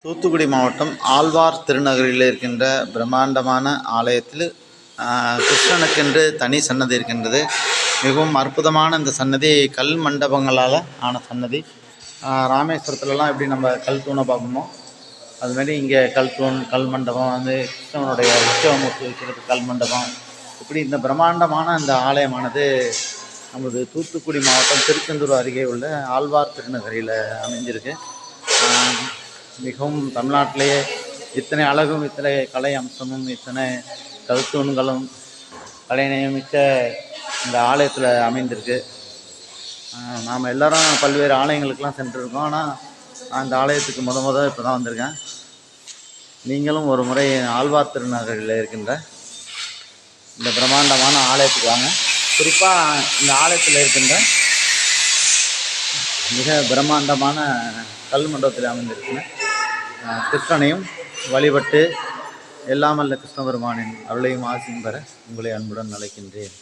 தூத்துக்குடி மாவட்டம் ஆழ்வார் திருநகரில் இருக்கின்ற பிரம்மாண்டமான ஆலயத்தில் கிருஷ்ணனுக்கென்று தனி சன்னதி இருக்கின்றது. மிகவும் அற்புதமான இந்த சன்னதி கல் மண்டபங்களால் ஆன சன்னதி. ராமேஸ்வரத்துலலாம் எப்படி நம்ம கல் தூணை பார்ப்போமோ அதுமாரி இங்கே கல் தூண், கல் மண்டபம், வந்து கிருஷ்ணனுடைய உற்சவமூர்த்தி வைக்கிறது கல் மண்டபம். இப்படி இந்த பிரம்மாண்டமான இந்த ஆலயமானது நமது தூத்துக்குடி மாவட்டம் திருச்செந்தூர் அருகே உள்ள ஆழ்வார் திருநகரில் அமைஞ்சிருக்கு. மிகவும் தமிழ்நாட்டிலேயே இத்தனை அழகும், இத்தனை கலை அம்சமும், இத்தனை கருத்தூண்களும் கலைநயமிக்க இந்த ஆலயத்தில் அமைந்திருக்கு. நாம் எல்லோரும் பல்வேறு ஆலயங்களுக்கெல்லாம் சென்றிருக்கோம். ஆனால் நான் இந்த ஆலயத்துக்கு முதல் இப்போ தான் வந்திருக்கேன். நீங்களும் ஒரு முறை ஆழ்வார் திருநகரில் இருக்கின்ற இந்த பிரம்மாண்டமான ஆலயத்துக்கு வாங்க. குறிப்பாக இந்த ஆலயத்தில் இருக்கின்ற மிக பிரம்மாண்டமான கல் மண்டபத்தில் அமைந்திருக்கிற கிருஷ்ணனையும் வழிபட்டு எல்லாமல்ல கிருஷ்ண பெருமானின் அருளையும் ஆசியும் பெற உங்களை அன்புடன் அழைக்கின்றேன்.